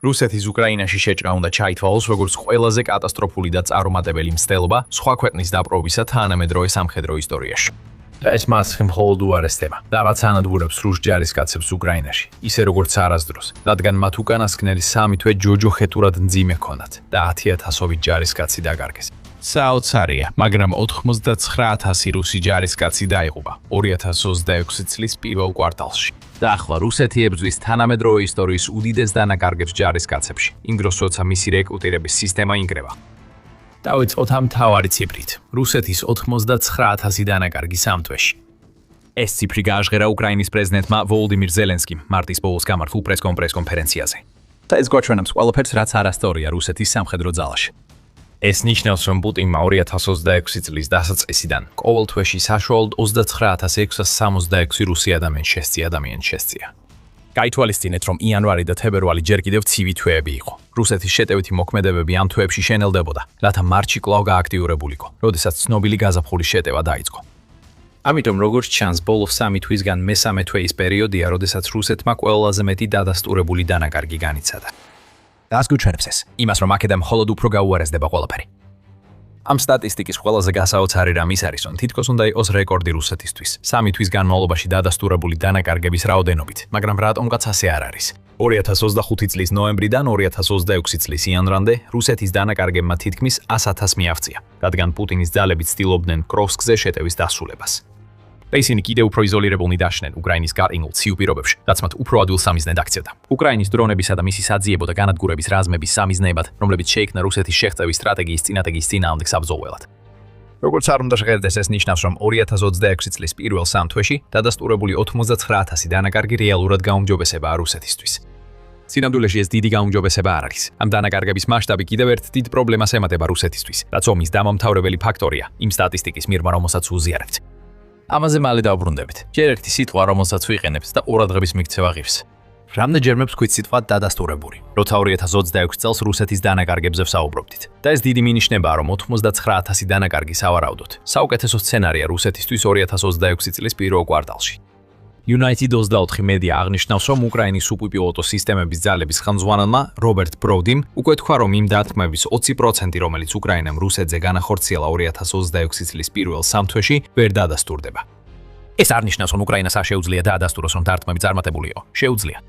რუსეთის უკრაინაში შეჭრა უნდა ჩაითვალოს როგორც ყველაზე კატასტროფული და წარუმატებელი მცდელობა სხვა ქვეყნის დაპყრობისა თანამედროვე სამხედრო ისტორიაში. და ეს მას მხოლოდ უარესდება და რაც ანადგურებს რუს ჯარისკაცებს უკრაინაში, ისე როგორც არასდროს, რადგან მათ უკანასკნელი 3 თვე ჯოჯო ხეთურად მძიმე ჰქონდათ და 10,000-ობით ჯარისკაცი დაკარგეს. საოცარია, მაგრამ 99,000 რუსი ჯარისკაცი დაიღუპა 2026 წლის პირველ კვარტალში. და ახლა რუსეთი ებრძვის თანამედროვე ისტორიის უდიდეს დანაკარგებს ჯარისკაცებში, იმ დროს როცა მისი რეკრუტირების სისტემა ინგრევა. დავიწყოთ ამ მთავარი ციფრით. რუსეთის 99,000 დანაკარგი 3 თვეში. ეს ციფრი გააჟღერა უკრაინის პრეზიდენტმა ვოლოდიმირ ზელენსკიმ მარტის ბოლოს გამართულ პრესკონფერენციაზე. და ეს გვაჩვენებს ყველაფერს, რაც არასწორია რუსეთის სამხედრო ძალაში. ეს ნიშნავს, რომ პუტინმა 2026 წლის დასაწყისიდან ყოველ თვეში საშუალოდ 29,666 რუსი ადამიანი შესწია. გაითვალისწინეთ, რომ იანვარი და თებერვალი ჯერ კიდევ ცივი თვეები იყო. რუსეთის შეტევითი მოქმედებები ამ თვეებში შენელდებოდა, რათა მარტში კვლავ გააქტიურებულიყო, როდესაც ცნობილი გაზაფხულის შეტევა დაიწყო. ამიტომ როგორც ჩანს, ბოლო 3 თვისგან მესამე თვეის პერიოდია, როდესაც რუსეთმა ყველაზე მეტი დადასტურებული დანაკარგი განიცადა. Das გვჩვენებს ეს, იმას რომ აქედან მხოლოდ უფრო გაუარესდება ყველაფერი. ამ სტატისტიკის ყველაზე გასაოცარი რამ ის არის, რომ თითქოს უნდა იყოს რეკორდი რუსეთისთვის 3 თვის განმავლობაში დადასტურებული დანაკარგების რაოდენობით, მაგრამ რატომღაც ასე არ არის. 2025 წლის ნოემბრიდან 2026 წლის იანვრამდე რუსეთის დანაკარგებმა თითქმის 100,000 მიაღწია, რადგან პუტინის ძალები ცდილობდნენ კროვსკზე შეტევის დასრულებას. და ისინი კიდევ უფრო იზოლირებულნი დაშნენ უკრაინის გარყინულ ციუ პირობებში, რაც მათ უფრო ადვილ სამიზნედ აქცევდა. უკრაინის დრონებისა და მისი საძიებო და განადგურების რაზმების სამიზნეებად, რომლებიც შეიქმნა რუსეთის შეღწევის სტრატეგიის წინააღმდეგის წინააღმდეგ საბრძოლველად. როგორც არ უნდა შეხედდეს, ეს ნიშნავს, რომ 2026 წლის პირველ 3 თვეში დადასტურებული 99,000 დანაკარგი რეალურად გაუმჯობესება რუსეთისთვის. სინამდვილეში ეს დიდი გაუმჯობესება არ არის. ამ დანაკარგების მასშტაბი კიდევ ერთ დიდ პრობლემას ემატება რუსეთისთვის, რაც ომის დამამთავრებელი ფაქტორია იმ სტატისტიკის მიღმა, რომელსაც უზიარებთ. ამაზე მალე დავბრუნდებით. ჯერ ერთი სიტყვა, რომელსაც ვიყენებთ და ყურადღების მიქცევა ღირს. რამდენჯერმე ვქვით სიტყვა დადასტურებული, როცა 2026 წელს რუსეთის დანაკარგებზე ვსაუბრობდით. და ეს დიდი მინიშნებაა, რომ 99,000 დანაკარგი სავარაუდოდ. საუკეთესო სცენარია რუსეთისთვის 2026 წლის პირველ კვარტალში. United 24 მედია აღნიშნავს, რომ უკრაინის უპილოტო სისტემების ძალების ხელმძღვანელმა რობერტ ბროუდიმ უკვე თქვა, რომ იმ დათმების 20%, რომელიც უკრაინამ რუსეთზე განახორციელა 2026 წლის პირველ 3 თვეში, ვერ დადასტურდება. ეს არ ნიშნავს, რომ უკრაინას არ შეუძლია დაადასტუროს, რომ დარტყმები წარმატებული იყო. შეუძლია.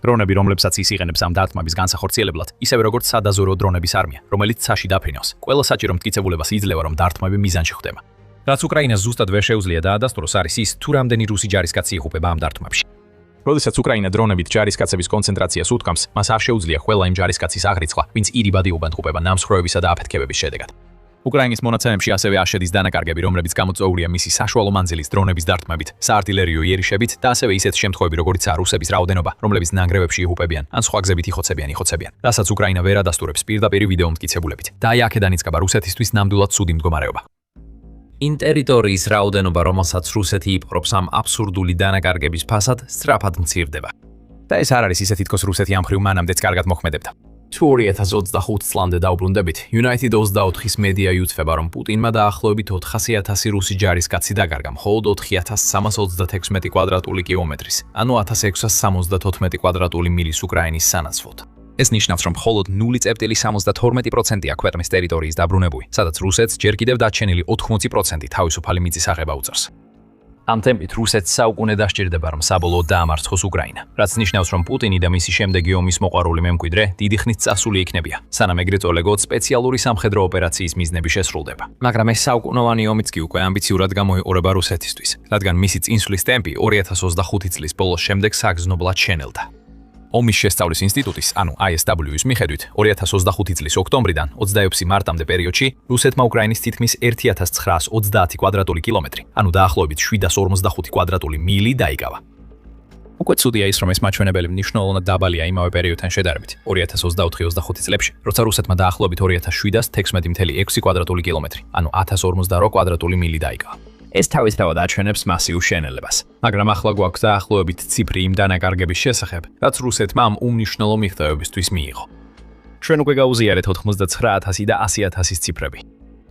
დრონები, რომლებსაც ის იღენებს ამ დარტყმების განსახორციელებლად, ისევე როგორც სადაზვერვო დრონების არმია, რომელიც ცაში დაფრინავს, ყველა საჭირო მტკიცებულებას იძლევა, რომ დარტყმები მიზანში ხვდება. რაც უკრაინას ზუსტად ვერ შეუძლია დაადასტუროს, არის ის, თუ რამდენი რუსი ჯარისკაცი იღუპება ამ დარტყმებში. როდესაც უკრაინა დრონებით ჯარისკაცების კონცენტრაციას უთქვამს, მას არ შეუძლია ყველა იმ ჯარისკაცის აღრიცხვა, ვინც ირიბადიობად იღუპება ნამსხვრევებისა და აფეთქებების შედეგად. უკრაინის მონაცემებში ასევე არ შედის დანაკარგები, რომლებიც გამოწვეულია მისი საშუალო მანძილის დრონების დარტყმებით, საარტილერიო იერიშებით და ასევე ისეთ შემთხვევები, როგორიცაა რუსების რაოდენობა, რომლებიც ნანგრევებში იღუპებიან, ან სხვა გზებით იხოცებიან, რასაც უკრაინა ვერ ადასტურებს პირდაპირ ვიდეო მტკიცებულებით. და აი აქედან იწყება რუსეთისთვის ნამდვილად ცუდი მდგომარეობა. იმ ტერიტორიის რაოდენობა, რომელსაც რუსეთი იპყრობს ამ აბსურდული დანაკარგების ფასად, სწრაფად მცირდება. და ეს არ არის ისე თითქოს რუსეთი ამ მხრივ მანამდეც კარგად მოქმედებდა. თუ 2025 წლამდე დავბრუნდებით, United 24-ის მედია ითვლება, რომ პუტინმა დაახლოებით 400,000 რუსი ჯარისკაცი დაკარგა მხოლოდ 4,336 კვადრატული კილომეტრის, ანუ 1,674 კვადრატული მილის უკრაინის სანაცვლოდ. ეს ნიშნავს, რომ მხოლოდ 0,72%-ია ქვეყნის ტერიტორიის დაბრუნებული, სადაც რუსეთს ჯერ კიდევ დარჩენილი 80% თავისუფალი მიწის-აღება უწევს. ამ ტემპით რუსეთს საუკუნე დასჭირდება, რომ საბოლოოდ დაამარცხოს უკრაინა, რაც ნიშნავს, რომ პუტინი და მისი შემდეგი ომის მოყვარული მემკვიდრე დიდი ხნით წასული იქნებია, სანამ ეგრეთ წოლეგოდ სპეციალური სამხედრო ოპერაციის მიზნები შესრულდება. მაგრამ ეს საუკუნოვანი ომიც კი უკვე ამბიციურად გამოიყურება რუსეთისთვის, რადგან მისი წინსვლის ტემპი 2025 წლის ბოლოს შემდეგ საგრძნობლად შენელდა. ომის შესწავლის ინსტიტუტის, ანუ ISW-ის მიხედვით, 2025 წლის ოქტომბრიდან 26 მარტამდე პერიოდში რუსეთმა უკრაინის თითქმის 1,930 კვადრატული კილომეტრი, ანუ დაახლოებით 745 კვადრატული მილი დაიკავა. უკვე ცუდია ის, რომ ეს მაჩვენებელი მნიშვნელოვნად დაბალია იმავე პერიოდთან შედარებით, 2024-25 წლებში, როცა რუსეთმა დაახლოებით 2,716,6 კვადრატული კილომეტრი, ანუ 1052 კვადრატული მილი დაიკავა. ეს თავისთავად აჩვენებს მასიურ შენელებას. მაგრამ ახლა გვაქვს დაახლოებით ციფრი იმ დანაკარგების შესახებ, რაც რუსეთმა ამ უმნიშვნელო მიღწევებისთვის მიიღო. ჩვენ უკვე გაუზიარეთ 99,000 და 100,000 ციფრები.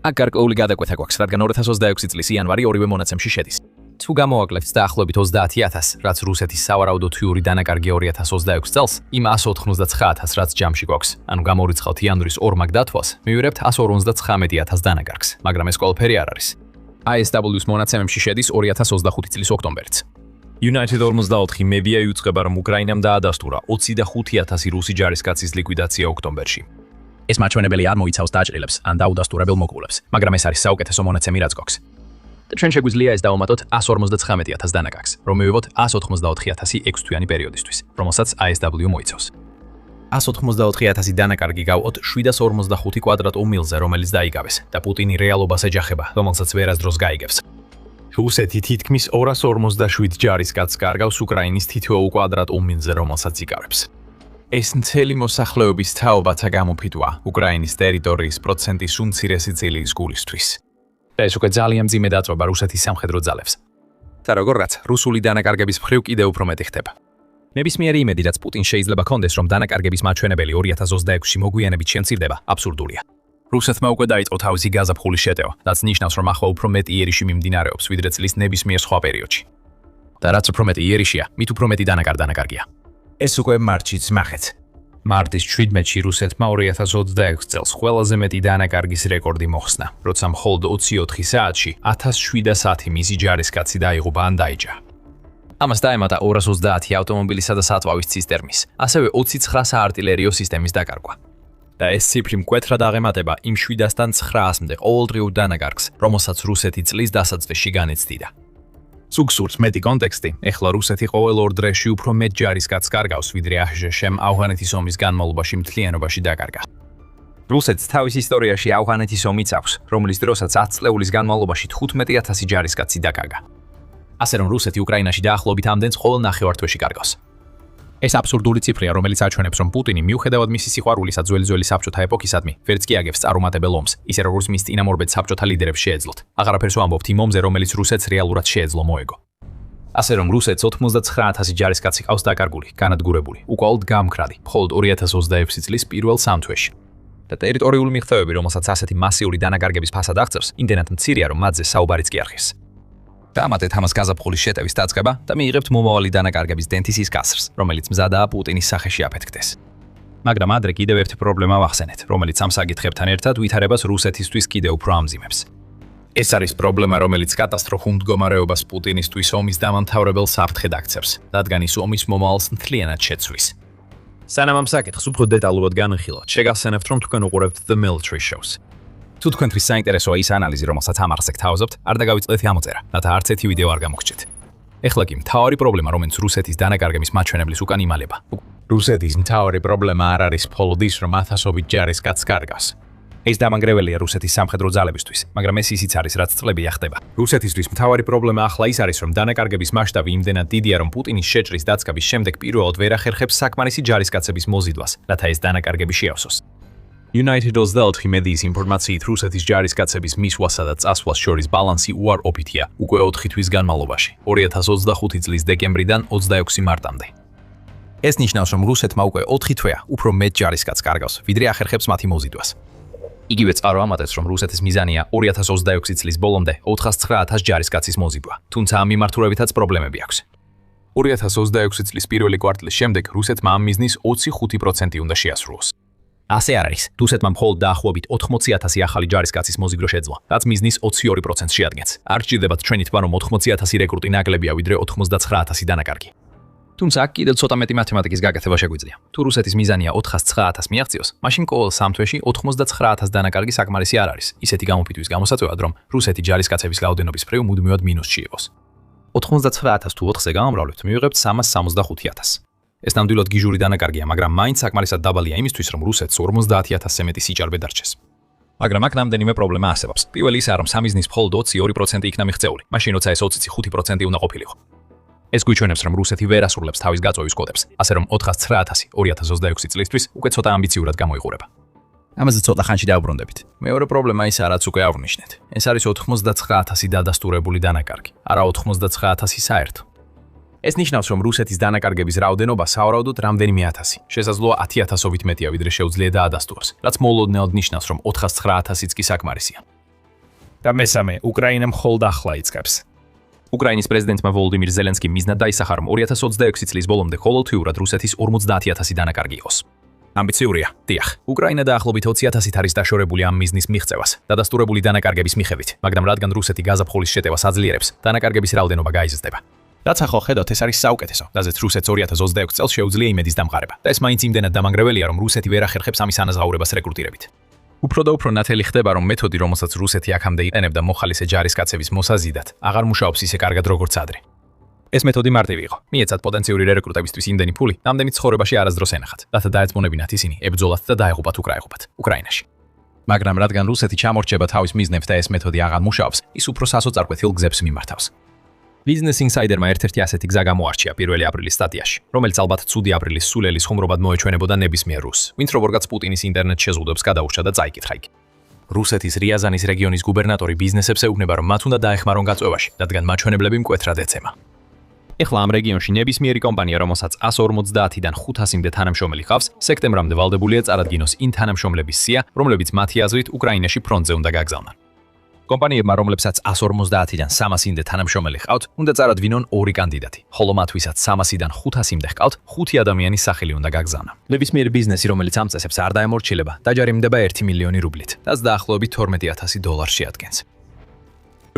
აქ გარკვეული გადაკვეთა გვაქვს, რადგან 2026 წლის იანვარი ორივე მონაცემში შედის. თუ გამოაკლებთ დაახლოებით 30,000, რაც რუსეთის სავარაუდო თვიური დანაკარგი 2026 წელს, იმ 199,000, რაც ჯამში გვაქვს, ანუ გამორიცხავთ იანვრის 2 დათვალს, მივიღებთ 159,000 დანაკარგს, მაგრამ ეს ყველაფერი არ არის. ISW-ს მონაცემებში შედის 2025 წლის ოქტომბერიც. United 44 მედია იუწყება, რომ უკრაინამ დაადასტურა 25,000 რუსი ჯარისკაცის ლიკვიდაცია ოქტომბერში. ეს მაჩვენებელი არ მოიცავს დაჭრილებს ან დაუდასტურებელ მოკლულებს, მაგრამ ეს არის საუკეთესო მონაცემი, რაც გვაქვს. და ჩვენ შეგვიძლია ეს დავუმატოთ 159,000 დანაკარგს, რომ მივიღოთ 184,000 6-თვიანი პერიოდისთვის, რომელსაც ISW მოიცავს. 184,000 დანაკარგი გავყოთ 745 კვადრატულ მილზე, რომელიც დაიკავეს და პუტინი რეალობას ეჯახება, რომელსაც ვერასდროს გაიგებს. რუსეთი თითქმის 247 ჯარისკაცს კარგავს უკრაინის თითოეულ კვადრატულ მილზე, რომელსაც იკავებს. ეს მთელი მოსახლეობის თაობათა გამოფიტვა უკრაინის ტერიტორიის პროცენტის უმცირესი წილიის გულისთვის. ეს უკვე ძალიან მძიმე დაწვა რუსეთის სამხედრო ძალებს. და როგორღაც რუსული დანაკარგების მხრივ კიდევ უფრო მეტი ხდება. ნებისმიერი იმედი, რაც პუტინს შეიძლება კონდეს, რომ დანაკარგების მაჩვენებელი 2026-ში მოგვიანებით შემცირდება, აბსურდულია. რუსეთმა უკვე დაიწყო თავისი გაზაფხულის შეტევა, რაც ნიშნავს, რომ ახლა უფრო მეტი იერიში მიმდინარეობს, ვიდრე წლის ნებისმიერ სხვა პერიოდში. და რაც უფრო მეტი იერიშია, მით უფრო მეტი დანაკარგია. ეს უკვე მარტშიც მახეთ. მარტის 17-ში რუსეთმა 2026 წელს ყველაზე მეტი დანაკარგის რეკორდი მოხსნა, როცა მხოლოდ 24 საათში 1710 მისი ჯარისკაცი დაიღუპა ან დაიჭრა. ამას დაემატა 230 ავტომობილისა და საწვავის ცისტერნის, ასევე 29 საარტილერიო სისტემის დაკარგვა. და ეს ციფრი მკვეთრად აღემატება იმ 700-დან 900-მდე ყოველდღიურ დანაკარგს, რომელსაც რუსეთი წლის დასაწყისში განიცდიდა. სუგსურს მეტი კონტექსტი, ეხლა რუსეთი ყოველ 2 დღეში უფრო მეტ ჯარისკაცს კარგავს, ვიდრე აშშ-მ ავღანეთის ომის განმავლობაში მთლიანობაში დაკარგა. რუსეთს თავის ისტორიაში ავღანეთის ომიც აქვს, რომლის დროსაც 10 წლეულის განმავლობაში 15,000 ჯარისკაცი დაკარგა. ასე რომ რუსეთი უკრაინაში დაახლოებით ამდენს ყოველ ნახევარ-თვეში კარგავს. ეს აბსურდული ციფრია, რომელიც აჩვენებს, რომ პუტინი მიუხედავად მისი სიყვარულისა ძველი საბჭოთა ეპოქისადმი, ვერც კი აგებს წარუმატებელ ომს, ისე როგორც მის წინამორბედ საბჭოთა ლიდერებს შეეძლოთ. აღარაფერს ვამბობთ იმ ომზე, რომელიც რუსეთს რეალურად შეეძლო მოეგო. ასე რომ რუსეთს 99,000 ჯარისკაცი ყავს დაკარგული, განადგურებული, უკვალოდ გამქრადი, მხოლოდ 2026 წლის პირველ 3 თვეში. და ტერიტორიული მიღწევები, რომელსაც ასეთი მასიური დანაკარგების ფასად აღწევს, იმდენად მცირეა, რომ მათზე საუბარიც კი არ ხეს. დამატეთ ამას გაზაფხულის შეტევის დაწყება და მიიღებთ მომავალი დანაკარგების დენთისის კასრს, რომელიც მზადაა პუტინის სახეში აფეთქდეს. მაგრამ ადრე კიდევ ერთი პრობლემა ვახსენეთ, რომელიც ამ საკითხებთან ერთად ვითარებას რუსეთისთვის კიდევ უფრო ამძიმებს. ეს არის პრობლემა, რომელიც კატასტროფულ მდგომარეობას პუტინისთვის ომის დამამთავრებელ საფრთხედ აქცევს, რადგან ის ომის მომავალს მთლიანად შეცვლის. სანამ ამ საკითხს უფრო დეტალურად განვიხილავთ, შეგახსენებთ, რომ თქვენ უყურებთ The Military Shows. თუ თქვენთვის საინტერესოა ის ანალიზი, რომელსაც ამ არსზე გთავაზობთ, არ დაგავიწყდეთ ამოწერა, რათა არც ერთი ვიდეო არ გამოგჩნდეთ. ეხლა კი მთავარი პრობლემა, რომელიც რუსეთის დანაკარგების მაჩვენებლის უკან იმალება. რუსეთის მთავარი პრობლემა არ არის მხოლოდ ის, რომ ათასობით ჯარისკაცს კარგავს. ეს დამანგრეველია რუსეთის სამხედრო ძალებისთვის, მაგრამ ეს ისიც არის, რაც წლებია ხდება. რუსეთისთვის მთავარი პრობლემა ახლა ის არის, რომ დანაკარგების მასშტაბი იმდენად დიდია, რომ პუტინის შეჭრის დაწყების შემდეგ პირველად ვერ ახერხებს საკმარისი ჯარისკაცების მოზიდვას, რათა ეს დანაკარგები შეავსოს. United 24 მედიის ინფორმაციით რუსეთის ჯარისკაცების მისვლასა და წასვლას შორის ბალანსი უარყოფითია უკვე 4 თვის განმავლობაში, 2025 წლის დეკემბრიდან 26 მარტამდე. ეს ნიშნავს, რომ რუსეთმა უკვე 4 თვეა უფრო მეტ ჯარისკაცს კარგავს, ვიდრე ახერხებს მათი მოზიდვას. იგივე წყარო ამატებს, რომ რუსეთის მიზანია 2026 წლის ბოლომდე 409,000 ჯარისკაცის მოზიდვა, თუმცა ამ მიმართულებითაც პრობლემები აქვს. 2026 წლის პირველი კვარტლის შემდეგ რუსეთმა ამ მიზნის 25% უნდა შეასრულოს. ასე არ არის. რუსეთმა მხოლოდ დაახლოებით 80,000 ახალი ჯარისკაცის მოზიდვა შეძლო, რაც მიზნის 22% შეადგენს. არ სჭირდებათ ჩვენი თქმა, რომ 80,000 რეკრუტი ნაკლებია, ვიდრე 99,000 დანაკარგი. თუმცა აქ კიდევ ცოტა მეტი მათემატიკის გაკეთება შეგვიძლია. თუ რუსეთის მიზანია 409,000 მიაღწიოს, მაშინ ყოველ 3 თვეში 99,000 დანაკარგი საკმარისი არ არის. ისეთი გამოფიტვის გამოსაწვევად, რომ რუსეთი ჯარისკაცების რაოდენობის მხრივ მუდმივად მინუსში იყოს. 99,000 თუ 4-ზე გამომრავლებთ, მივიღებთ 365,000. ეს ნამდვილად გიჟური დანაკარგია, მაგრამ მაინც საკმარისად დაბალია იმისთვის, რომ რუსეთს 50,000-ზე მეტი სიჭარბე დარჩეს. მაგრამ აქ ნამდვილიმე პრობლემა არსებობს. პირველი ისაა, რომ სამიზნის მხოლოდ 22% იქნა მიღწეული, მაშინ როცა ეს 25% უნდა ყოფილიყო. ეს გვიჩვენებს, რომ რუსეთი ვერ ასრულებს თავის გაწვევის კოდებს, ასე რომ 409,000 2026 წლისთვის უკვე ცოტა ამბიციურად გამოიყურება. ამაზე ცოტა ხანში დაუბრუნდებით. მეორე პრობლემა ისაა, რაც უკვე აღვნიშნეთ. ეს არის 99,000 დადასტურებული დანაკარგი, არა 99,000 საერთო. ეს ნიშნავს, რომ რუსეთის დანაკარგების რაოდენობა სავარაუდოდ რამდენიმე ათასი. შესაძლოა 10,000-ობით მეტია, ვიდრე შეუძლია დაადასტუროს, რაც მოულოდნელად ნიშნავს, რომ 409,000-იც კი საკმარისია. და მესამე, უკრაინა მხოლოდ ახლა იწყებს. უკრაინის პრეზიდენტმა ვოლოდიმირ ზელენსკიმ მიზნად დაისახა, რომ 2026 წლის ბოლომდე ყოველთვიურად რუსეთის 50,000 დანაკარგი იყოს. ამბიციურია, დიახ. უკრაინა დაახლოებით 20,000 არის დაშორებული ამ მიზნის მიღწევას, დადასტურებული დანაკარგების მიხედვით, მაგრამ რადგან რუსეთი გაზაფხულის შეტევას აძლიერებს, დანაკარგების რაოდენობა გაიზრდება. რაც ახლა ხედავთ, ეს არის საუკეთესო, რაზეც რუსეთს 2026 წელს შეუძლია იმედის დამყარება. და ეს მაინც იმდენად დამანგრეველია, რომ რუსეთი ვერ ახერხებს ამის ანაზღაურებას რეკრუტირებით. უფრო და უფრო ნათელი ხდება, რომ მეთოდი, რომელსაც რუსეთი აქამდე იყენებდა მოხალისე ჯარისკაცების მოსაზიდად, აღარ მუშაობს ისე კარგად როგორც ადრე. ეს მეთოდი მარტივი იყო. მიეცათ პოტენციური რეკრუტებისთვის იმდენი ფული, რამდენი ცხოვრებაში არასდროს ენახათ, რათა დაეწმუნებინათ ისინი ებრძოლათ და დაეღუპათ უკრაინაში. მაგრამ რადგან რუსეთი ჩამორჩება თავის მიზნებს და ეს მეთოდი აღარ მუშაობს, ის უფრო სასოწარკვეთილ გზებს მიმართავს. Business Insider-მა ერთ-ერთი ასეთი გზა გამოარჩია 1 აპრილის სტატიაში, რომელიც ალბათ ცუდი აპრილის სულელის ხუმრობად მოეჩვენებოდა ნებისმიერ რუსს, ვინც როგორღაც პუტინის ინტერნეტ შეზღუდვებს გადაურჩა და წაიკითხა იქ. რუსეთის რიაზანის რეგიონის გუბერნატორი ბიზნესებს ეუბნება, რომ მათ უნდა დაეხმარონ გაწვევაში, რადგან მაჩვენებლები მკვეთრად ეცემა. ეხლა ამ რეგიონში ნებისმიერი კომპანია, რომელსაც 150-დან 500-მდე თანამშრომელი ჰყავს, სექტემბრამდე ვალდებულია წარადგინოს იმ თანამშრომლების სია, რომლებიც მათი აზრით უკრაინაში ფრონტზე უნდა გაგზავნონ. კომპანიებმა, რომლებსაც 150-დან 300-მდე თანამშრომელი ჰყავთ, უნდა წარადგინონ 2 კანდიდატი, ხოლო მათ, ვისაც 300-დან 500-მდე ჰყავთ, 5 ადამიანის სახელი უნდა გაგზავნონ. ნებისმიერი ბიზნესი, რომელიც ამ წესებს არ დაემორჩილება, დაჯარიმდება 1 მილიონი რუბლით, რაც დაახლოებით $12,000 შეადგენს.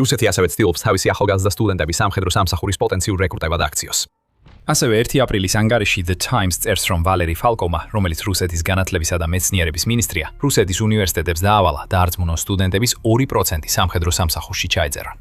რუსეთი ასევე ცდილობს თავისი ახალგაზრდა სტუდენტების სამხედრო სამსახურის პოტენციურ რეკრუტებად აქციოს. ასევე 1 აპრილის ანგარიში The Times წერს, რომ ვალერი ფალკოვმა, რომელიც რუსეთის განათლებისა და მეცნიერების მინისტრია, რუსეთის უნივერსიტეტებს დაავალა და არწმუნოს სტუდენტების 2% სამხედრო სამსახურში ჩაეწერონ.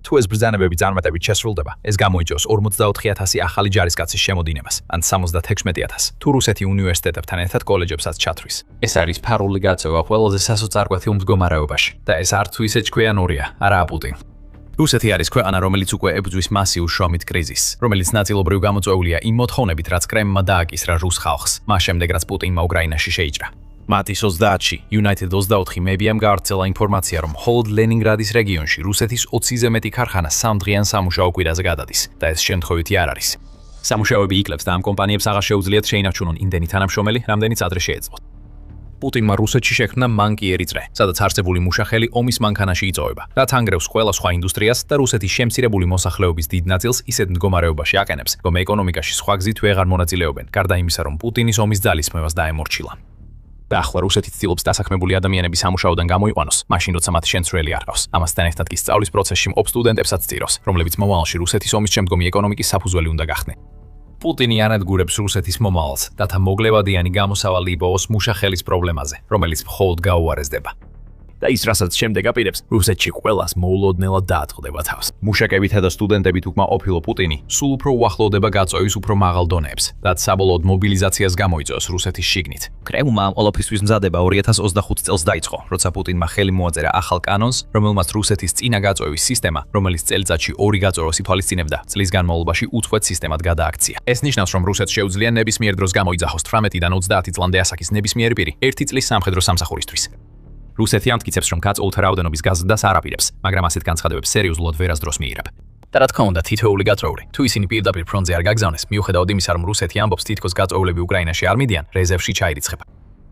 თუ ეს ბრძანებები წარმატებით შესრულდება, ეს გამოიწვევს 44,000 ახალი ჯარისკაცის შემოდინებას, ან 76,000, თუ რუსეთი უნივერსიტეტებთან ერთად კოლეჯებსაც ჩათვლის. ეს არის ფარული გაწევა ყველაზე სასოწარკვეთილ მდგომარეობაში და ეს არც თუ ისე ჭკვიანურია, არაა პუტინი. რუსეთი არის ქვეყანა, რომელიც უკვე ებრძვის მასიურ შრომით კრიზისს, რომელიც ნაწილობრივ გამოწვეულია იმ მოთხოვნებით, რაც კრემლმა დააკისრა რუს ხალხს, მას შემდეგ რაც პუტინმა უკრაინაში შეიჭრა. მარტის 30-ში United 24 მედიამ გაავრცელა ინფორმაცია, რომ მხოლოდ ლენინგრადის რეგიონში რუსეთის 20-ზე მეტი ქარხანა სამდღიან სამუშაო კვირაზე გადადის და ეს შემთხვევითი არ არის. სამუშაოები იკლებს და ამ კომპანიებს აღარ შეუძლიათ შეინარჩუნონ იმდენი თანამშრომელი, რამდენიც ადრე შეეძლოთ. პუტინმა რუსეთში შექმნა მანკიერი წრე, სადაც არსებული მუშახელი ომის მანქანაში იწოვება, რაც ანგრევს ყველა სხვა ინდუსტრიას და რუსეთის შემცირებული მოსახლეობის დიდ ნაწილს ისეთ მდგომარეობაში აყენებს, რომ ეკონომიკაში სხვა გზით ვეღარ მონაწილეობენ, გარდა იმისა, რომ პუტინის ომის ძალისხმევას დაემორჩილა. და ახლა რუსეთი ცდილობს დასაქმებული ადამიანების სამუშაოდან გამოიყვანოს, მაშინ როცა მათ შემცვლელი არ ყავს. ამასთან ერთად კი სწავლის პროცესში მყოფ სტუდენტებსაც წიროს, რომლებიც მომავალში რუსეთის ომის შემდგომი ეკონომიკის საფუძველი უნდა გახდნენ. პუტინი ანადგურებს რუსეთის მომავალს, რათა მოგლევადიანი გამოსავალი იპოვოს მუშახელის პრობლემაზე, რომელიც მხოლოდ გაუარესდება. და ის რასაც შემდეგ აპირებს, რუსეთში ყველას მოულოდნელად დაატყდება თავს. მუშაკებითა და სტუდენტებით უკმაყოფილო პუტინი სულ უფრო უახლოვდება გაწევის უფრო მაღალ დონეებს, რაც საბოლოოდ მობილიზაციას გამოიწვევს რუსეთის შიგნით. კრემლმა ამ ყველაფრისთვის მზადება 2025 წელს დაიწყო, როცა პუტინმა ხელი მოაწერა ახალ კანონს, რომელმაც რუსეთის წინა გაწევის სისტემა, რომელიც წელიწადში 2 გაწევას ითვალისწინებდა, წლის განმავლობაში უწყვეტ სისტემად გადააქცია. ეს ნიშნავს, რომ რუსეთს შეუძლია ნებისმიერ დროს გამოიძახოს 18-დან 30 წლამდე ასაკის ნებისმიერი პირი 1 წლის სამხედრო სამსახურისთვის. რუსეთი ამტკიცებს, რომ გაწეულთა რაოდენობის გაზრდას არ აპირებს, მაგრამ ასეთ განცხადებებს სერიოზულად ვერასდროს მიირებ. და რა თქმა უნდა, თითოეული გაწეული, თუ ისინი პირდაპირ ფრონტზე არ გაგზავნეს, მიუხედავად იმისა, რომ რუსეთი ამბობს თითქოს გაწეულები უკრაინაში არ მიდიან, რეზერვში ჩაირიცხება.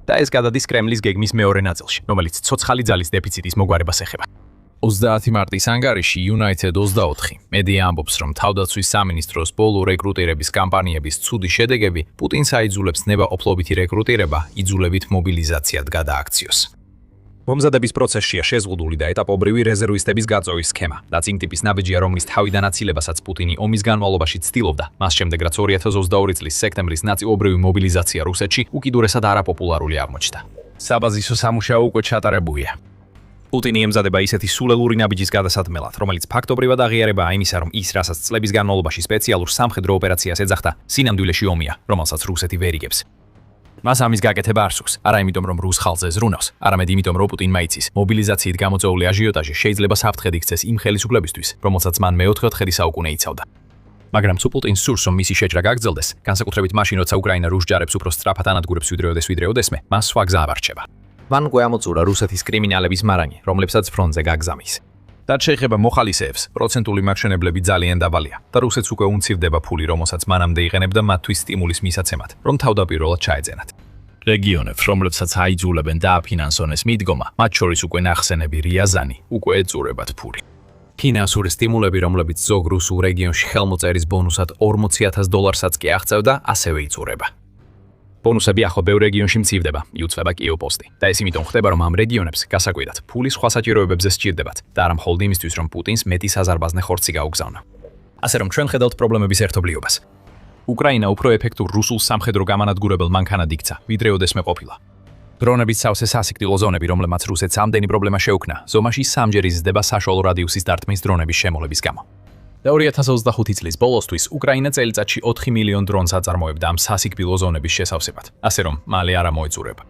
და ეს გადადის კრემლის გეგმის მეორე ნაწილში, რომელიც ცოცხალი ძალის დეფიციტის მოგვარებას ეხება. 30 მარტის ანგარიში United 24 მედია ამბობს, რომ თავდაცვის სამინისტროს ბოლო რეკრუტირების კამპანიების ცუდი შედეგები პუტინს აიძულებს ნებაყოფლობითი რეკრუტირება იძულებით მობილიზაციად გადააქციოს. მომზადების პროცესშია შეზღუდული და ეტაპობრივი რეზერვისტების გაწევის სქემა, რაც იმ ტიპის ნაბიჯია, რომლის თავიდან აცილებასაც პუტინი ომის განმავლობაში ცდილობდა, მას შემდეგ რაც 2022 წლის სექტემბრის ნაწილობრივი მობილიზაცია რუსეთში უკიდურესად არაპოპულარული აღმოჩნდა. საბაზისო სამუშაო უკვე ჩატარებულია. პუტინი ემზადება ისეთი სულელური ნაბიჯის გადასადმელად, რომელიც ფაქტობრივად აღიარებაა იმისა, რომ ის, რასაც წლების განმავლობაში სპეციალურ სამხედრო ოპერაციას ეძახდა, სინამდვილეში ომია, რომელსაც რუსეთი ვერ იგებს. მას ამის გაკეთება არ სურს, არა იმიტომ, რომ რუს ხალხზე ზრუნავს, არამედ იმიტომ, რომ პუტინმა იცის, მობილიზაციით გამოწვეული აჟიოტაჟი შეიძლება საფრთხედ იქცეს იმ ხელისუფლებისთვის, რომელსაც მან მე-4 საუკუნე იცავდა. მაგრამ თუ პუტინს სურს, რომ მისი შეჭრა გაგრძელდეს, განსაკუთრებით მაშინ, როცა უკრაინა რუს ჯარებს უფრო სწრაფად ანადგურებს ვიდრე ოდესმე, მას სხვა გზა აღარჩება. მან უკვე ამოწურა რუსეთის კრიმინალების მარანი, რომლებსაც ფრონტზე გაგზავნის. და შეიძლება მოხალისეებს, პროცენტული მაჩვენებლები ძალიან დაბალია და რუსეთს უკვე უნცივდება ფული, რომელსაც მანამდე იყენებდა მათთვის სტიმულის მისაცემად, რომ თავდაპირველად ჩაეძენათ. რეგიონებს, რომლებსაც აიძულებენ დააფინანსონ ეს მიდგომა, მათ შორის უკვე ნახსენები რიაზანი, უკვე ეწურებათ ფული. ფინანსური სტიმულები, რომლებიც ზოგ რუსულ რეგიონში ხელმოწერის ბონუსად $40,000-საც კი აღწევდა, ასევე იწურება. ბონუსები ახლა ბევრ რეგიონში მცირდება, იუწება კიევ-პოსტი. და ეს იმიტომ ხდება, რომ ამ რეგიონებს გასაკვირად ფული სხვა საჭიროებებზე სჭირდებათ და არა მხოლოდ იმისთვის, რომ პუტინს მეტი საზარბაზნე ხორცი გაუგზავნა. ასე რომ ჩვენ ხედავთ პრობლემების ერთობლიობას. უკრაინა უფრო ეფექტურ რუსულ სამხედრო გამანადგურებელ მანქანად იქცა, ვიდრე ოდესმე ყოფილა. დრონების სავსე სასიკვდილო ზონები, რომლებმაც რუსეთს ამდენი პრობლემა შეუქმნა, ზომაში სამჯერ იზრდება საშუალო რადიუსის დარტყმის დრონების შემოლების გამო. და 2025 წლის ბოლოსთვის უკრაინა წელიწადში 4 მილიონ დრონს აწარმოებდა ამ სასიკვდილო ზონების შესავსებად, ასე რომ მალე არ ამოეწურება.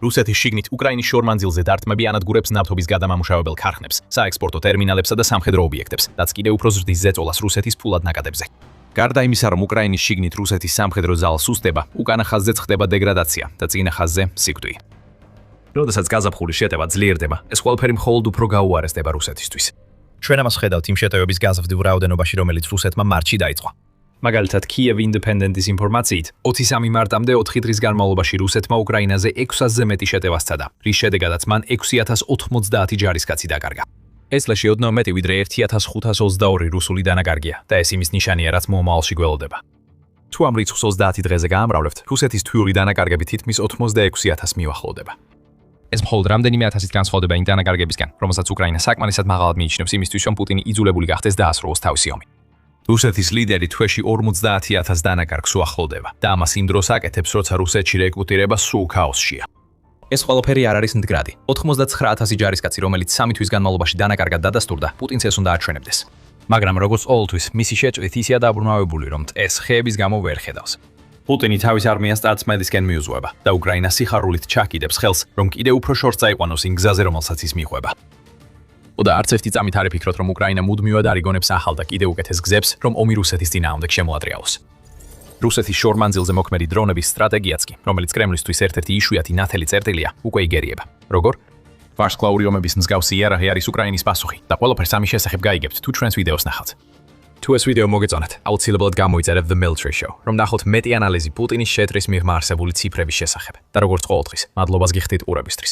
რუსეთის შიგნით უკრაინის შორმანძილზე დარტყმები ანადგურებს ნავთობის გადამამუშავებელ ქარხნებს, საექსპორტო ტერმინალებსა და სამხედრო ობიექტებს, რაც კიდევ უფრო ზრდის ზეწოლას რუსეთის ფულად ნაკადებზე. გარდა იმისა, რომ უკრაინის შიგნით რუსეთის სამხედრო ძალა სუსტდება, უკანა ხაზზეც ხდება დეგრადაცია და წინა ხაზზე სიკვდილი. როდესაც გაზაფხული შეტევა ძლიერდება, ეს ყველაფერი მხოლოდ უფრო გაუარესდება რუსეთისთვის. ჩვენ ამას ხედავთ იმ შეტევების გაზრდილ რაოდენობაში, რომელიც რუსეთმა მარტში დაიწყო. მაგალითად, Kyiv Independent-ის ინფორმაციით, 23 მარტამდე 4 დღის განმავლობაში რუსეთმა უკრაინაზე 600-ზე მეტი შეტევა სცადა, რის შედეგადაც მან 6090 ჯარისკაცი დაკარგა. ეს შეოდნავ მეტი ვიდრე 1522 რუსული დანაკარგია და ეს იმის ნიშანია, რაც მომავალში გველოდება. თუ ამ რიცხვს 30 დღეზე გაამრავლებთ, რუსეთის თვიური დანაკარგები თითქმის 86,000 მივახლოვდება. ეს მხოლოდ რამდენიმე ათასით განსხვავდება იმ დანაკარგებისგან, რომელსაც უკრაინა საკმარისად მაღალად მიიჩნევს იმისთვის, რომ პუტინი იძულებული გახდეს დაასრულოს თავისი ომი. რუსეთის ლიდერი თვეში 50,000 დანაკარგს უახლოვდება და ამას იმ დროს აკეთებს, როცა რუსეთში რეკრუტირება სულ ქაოსშია. ეს ყველაფერი არ არის მდგრადი. 99,000 ჯარისკაცი, რომელიც 3 თვის განმავლობაში დანაკარგად დადასტურდა, პუტინს ეს უნდა აჩვენებდეს. მაგრამ როგორც ყოველთვის, მისი შეჭრით ისია დაბრუნავებული, რომ ეს ხეების გამო ვერ ხედავს. პუტინი თავის არმიას წარწმედისკენ მიუძღვება და უკრაინა სიხარულით ჩაკიდებს ხელს, რომ კიდევ უფრო შორს წაიყვანოს იმ გზაზე, რომელსაც ის მიყვება. და არც ერთი წამით არ იფიქროთ, რომ უკრაინა მუდმივად არიგონებს ახალ და კიდევ უკეთეს გზებს, რომ ომი რუსეთის წინააღმდეგ შემოატრიალოს. რუსეთის შორმანძილზე მოქმედი დრონების სტრატეგიაც კი, რომელიც კრემლისთვის ერთ-ერთი იშვიათი ნათელი წერტილია, უკვე იგერიება. როგორ? ვარსკვლავური ომების მსგავსი იარაღი არის უკრაინის პასუხი და ყველაფერს ამის შესახებ გაიგებთ, თუ ჩვენს ვიდეოს ნახავთ. თუ ეს ვიდეო მოგეწონათ, აუცილებლად გამოიწერეთ The Military Show, რომ ნახოთ მეტი ანალიზი პუტინის შეჭრის მიღმა არსებული ციფრების შესახებ. და როგორც ყოველთვის, მადლობას გიხდით ყურებისთვის.